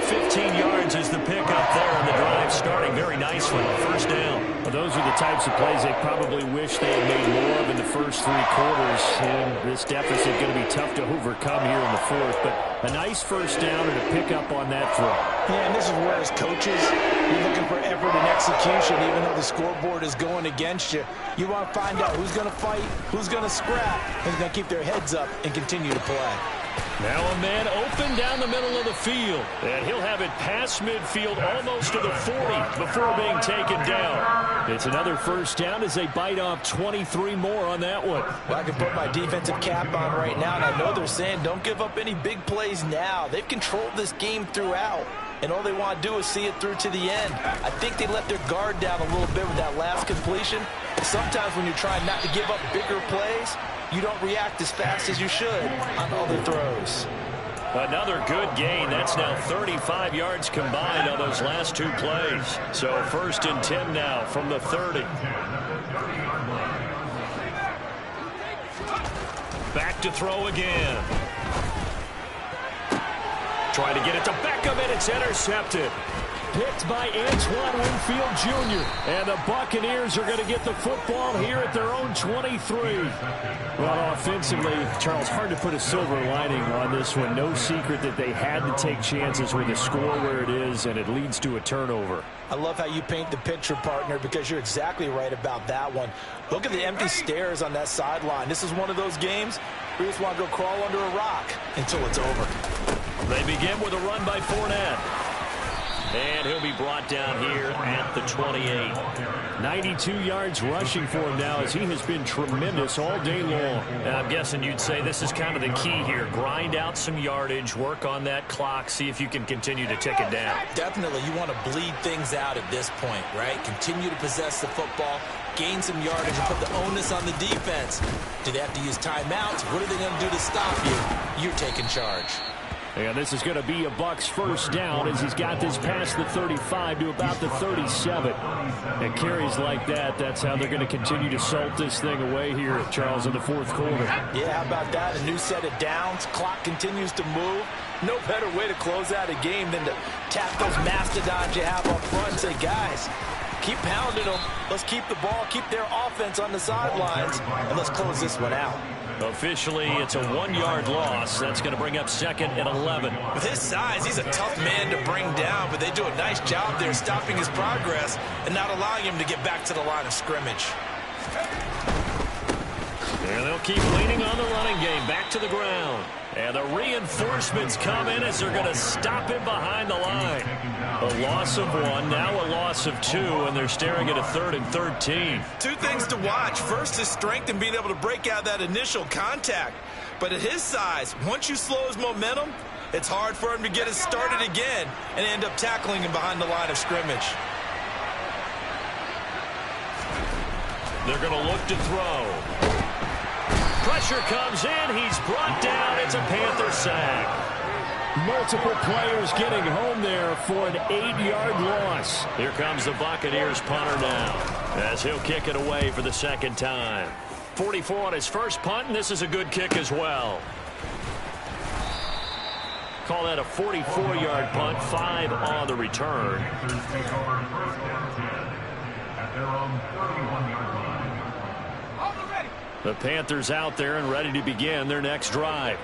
15 yards is the pickup there, and the drive starting very nicely. First down. Well, those are the types of plays they probably wish they had made more of in the first 3 quarters. And this deficit going to be tough to overcome here in the 4th. But a nice first down and a pickup on that throw. Yeah, and this is where, as coaches, you're looking for effort and execution, even though the scoreboard is going against you. You want to find out who's going to fight, who's going to scrap, who's going to keep their heads up and continue to play. Now a man open down the middle of the field. And he'll have it past midfield almost to the 40 before being taken down. It's another first down as they bite off 23 more on that one. Well, I can put my defensive cap on right now, and I know they're saying don't give up any big plays now. They've controlled this game throughout, and all they want to do is see it through to the end. I think they let their guard down a little bit with that last completion. Sometimes when you're trying not to give up bigger plays, you don't react as fast as you should on other throws. Another good gain. That's now 35 yards combined on those last 2 plays. So 1st and 10 now from the 30. Back to throw again. Trying to get it to Beckham, and it's intercepted. Picked by Antoine Winfield Jr. And the Buccaneers are going to get the football here at their own 23. Well, offensively, Charles, hard to put a silver lining on this one. No secret that they had to take chances with the score where it is, and it leads to a turnover. I love how you paint the picture, partner, because you're exactly right about that one. Look at the empty stares on that sideline. This is one of those games where you just want to go crawl under a rock until it's over. They begin with a run by Fournette. And he'll be brought down here at the 28. 92 yards rushing for him now as he has been tremendous all day long. And I'm guessing you'd say this is kind of the key here. Grind out some yardage, work on that clock, see if you can continue to tick it down. Definitely, you want to bleed things out at this point, right? Continue to possess the football, gain some yardage, and put the onus on the defense. Do they have to use timeouts? What are they going to do to stop you? You're taking charge. And this is going to be a Bucs first down as he's got this past the 35 to about the 37. And carries like that, that's how they're going to continue to salt this thing away here, Charles, in the fourth quarter. Yeah, how about that? A new set of downs. Clock continues to move. No better way to close out a game than to tap those mastodons you have up front and say, guys, keep pounding them. Let's keep the ball, keep their offense on the sidelines, and let's close this one out. Officially, it's a 1-yard loss. That's going to bring up second and 11. With his size, he's a tough man to bring down, but they do a nice job there stopping his progress and not allowing him to get back to the line of scrimmage. And they'll keep leaning on the running game. Back to the ground. And the reinforcements come in as they're going to stop him behind the line. A loss of 1, now a loss of 2, and they're staring at a 3rd and 13. Two things to watch. First, his strength in being able to break out that initial contact. But at his size, once you slow his momentum, it's hard for him to get it started again and end up tackling him behind the line of scrimmage. They're going to look to throw. Pressure comes in. He's brought down. It's a Panther sack. Multiple players getting home there for an 8-yard loss. Here comes the Buccaneers punter now as he'll kick it away for the second time. 44 on his first punt, and this is a good kick as well. Call that a 44-yard punt, 5 on the return. The Panthers out there and ready to begin their next drive.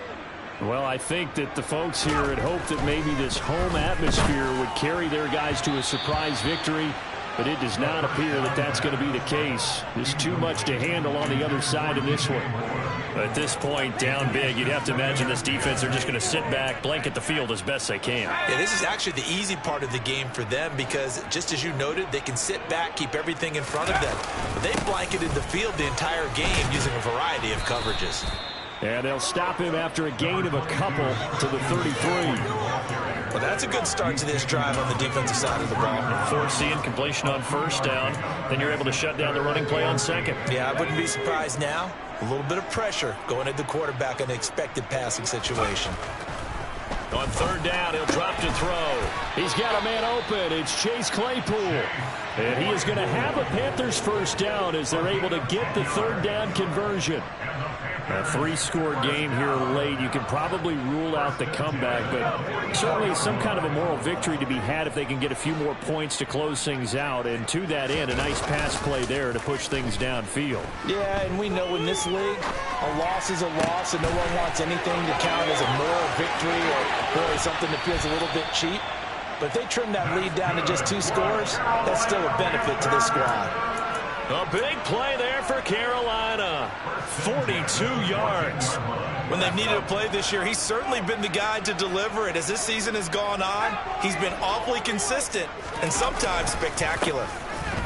Well, I think that the folks here had hoped that maybe this home atmosphere would carry their guys to a surprise victory, but it does not appear that that's going to be the case. There's too much to handle on the other side of this one. At this point, down big, you'd have to imagine this defense are just going to sit back, blanket the field as best they can. Yeah, this is actually the easy part of the game for them because, just as you noted, they can sit back, keep everything in front of them. But they blanketed the field the entire game using a variety of coverages. And they'll stop him after a gain of a couple to the 33. Well, that's a good start to this drive on the defensive side of the ball. Forcing completion on first down. Then you're able to shut down the running play on second. Yeah, I wouldn't be surprised now. A little bit of pressure going at the quarterback in an expected passing situation. On third down, he'll drop to throw. He's got a man open. It's Chase Claypool. And he is going to have a Panthers first down as they're able to get the third down conversion. A 3-score game here late. You can probably rule out the comeback, but certainly some kind of a moral victory to be had if they can get a few more points to close things out. And to that end, a nice pass play there to push things downfield. Yeah, and we know in this league, a loss is a loss, and no one wants anything to count as a moral victory or really something that feels a little bit cheap. But if they trim that lead down to just 2 scores, that's still a benefit to this squad. A big play there for Carolina. 42 yards. When they've needed a play this year, he's certainly been the guy to deliver it. As this season has gone on, he's been awfully consistent and sometimes spectacular.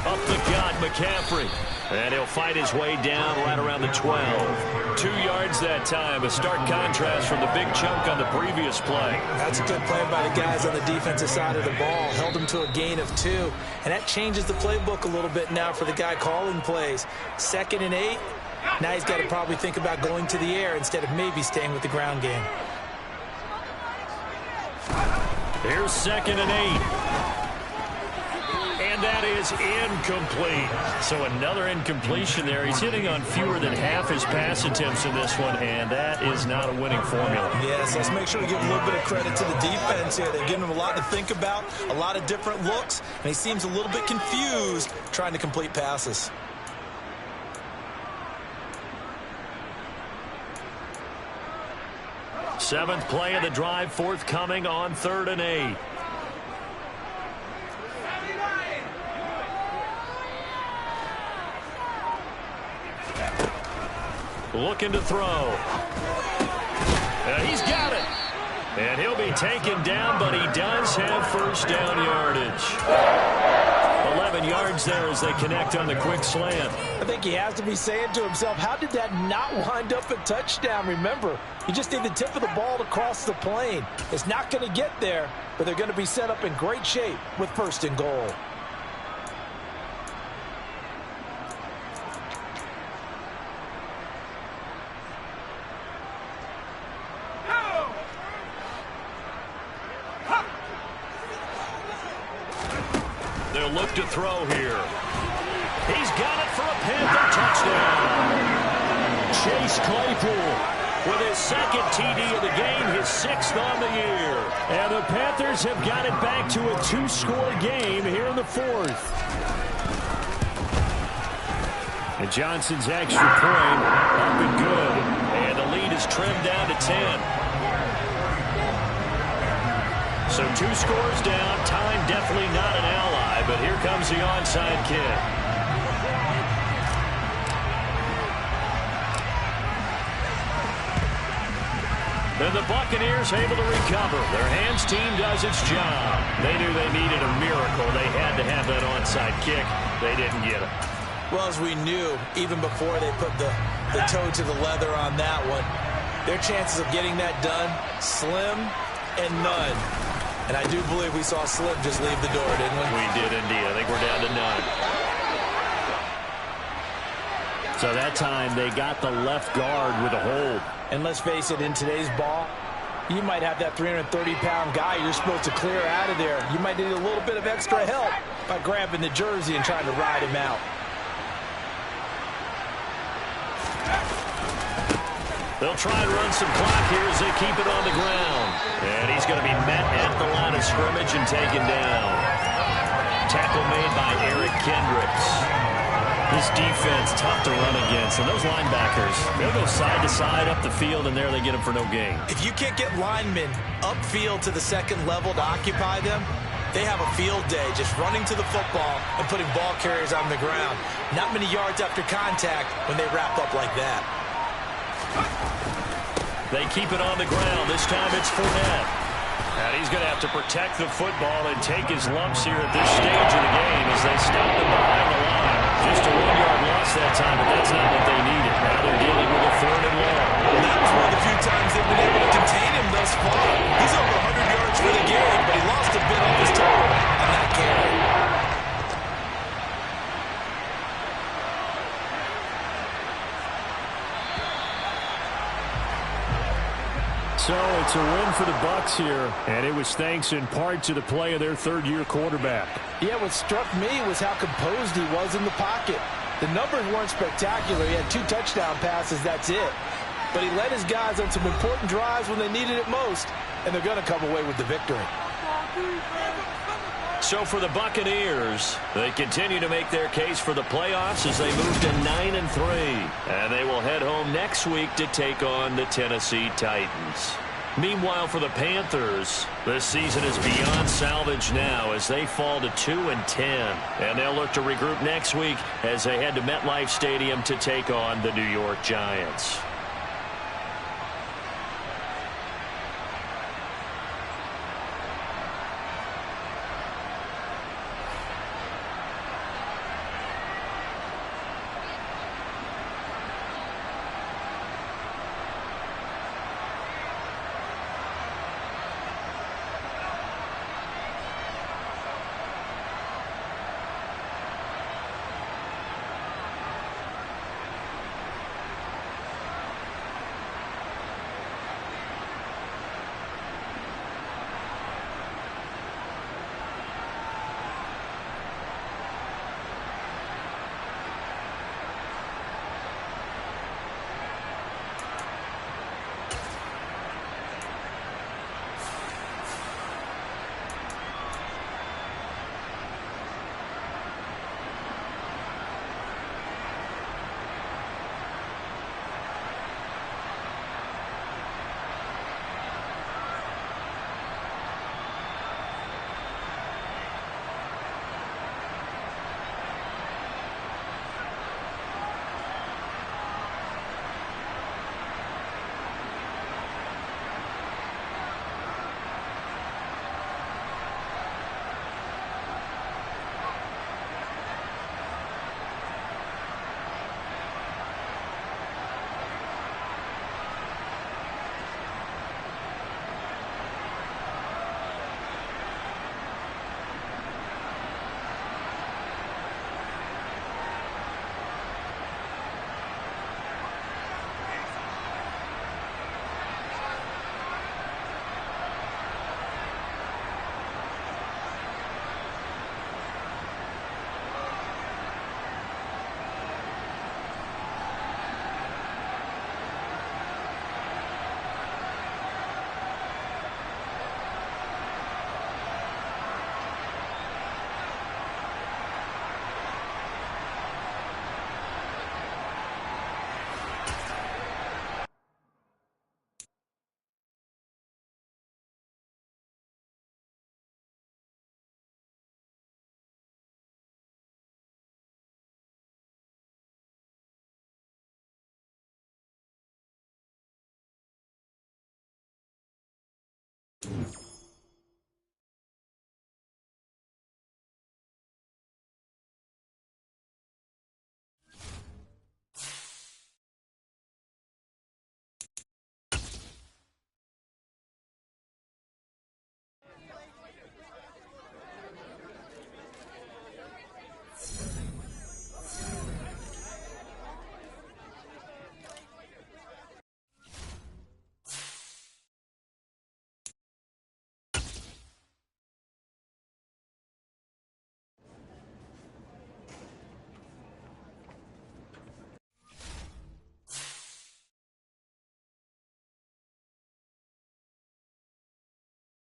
Up the gut, McCaffrey. And he'll fight his way down right around the 12. 2 yards that time. A stark contrast from the big chunk on the previous play. That's a good play by the guys on the defensive side of the ball. Held him to a gain of 2. And that changes the playbook a little bit now for the guy calling plays. 2nd and 8. Now he's got to probably think about going to the air instead of maybe staying with the ground game. Here's 2nd and 8. And that is incomplete. So another incompletion there. He's hitting on fewer than half his pass attempts in this one, and that is not a winning formula. Yes, let's make sure we give a little bit of credit to the defense here. They're giving him a lot to think about, a lot of different looks, and he seems a little bit confused trying to complete passes. Seventh play of the drive forthcoming on 3rd and 8. Looking to throw. He's got it. And he'll be taken down, but he does have first down yardage. 11 yards there as they connect on the quick slant. I think he has to be saying to himself, how did that not wind up a touchdown? Remember, you just need the tip of the ball to cross the plane. It's not going to get there, but they're going to be set up in great shape with 1st and goal. They'll look to throw here. He's got it for a Panther touchdown. Chase Claypool with his 2nd TD of the game, his 6th on the year. And the Panthers have got it back to a 2-score game here in the 4th. And Johnson's extra point up and good. And the lead is trimmed down to 10. So 2 scores down. Time definitely not an ally, but here comes the onside kick. And the Buccaneers able to recover. Their hands team does its job. They knew they needed a miracle. They had to have that onside kick. They didn't get it. Well, as we knew, even before they put the toe to the leather on that one, their chances of getting that done, slim and none. And I do believe we saw Slim just leave the door, didn't we? We did indeed. I think we're down to none. So that time they got the left guard with a hold. And let's face it, in today's ball, you might have that 330-pound guy you're supposed to clear out of there. You might need a little bit of extra help by grabbing the jersey and trying to ride him out. They'll try and run some clock here as they keep it on the ground. And he's going to be met at the line of scrimmage and taken down. Tackle made by Eric Kendricks. This defense, tough to run against. And those linebackers, they'll go side to side up the field, and there they get them for no gain. If you can't get linemen upfield to the 2nd level to occupy them, they have a field day just running to the football and putting ball carriers on the ground. Not many yards after contact when they wrap up like that. They keep it on the ground. This time it's Fournette. And he's going to have to protect the football and take his lumps here at this stage of the game as they stop him behind the line. Just a 1-yard loss that time, but that's not what they needed. Now they're dealing with a 3rd and long. Well, that was one of the few times they've been able to contain him thus far. He's over 100 yards for the game, but he lost a bit off his total on that carry. So it's a win for the Bucs here, and it was thanks in part to the play of their 3rd-year quarterback. Yeah, what struck me was how composed he was in the pocket. The numbers weren't spectacular. He had 2 touchdown passes, that's it. But he led his guys on some important drives when they needed it most, and they're going to come away with the victory. So for the Buccaneers, they continue to make their case for the playoffs as they move to 9-3. And they will head home next week to take on the Tennessee Titans. Meanwhile, for the Panthers, this season is beyond salvage now as they fall to 2-10. And they'll look to regroup next week as they head to MetLife Stadium to take on the New York Giants.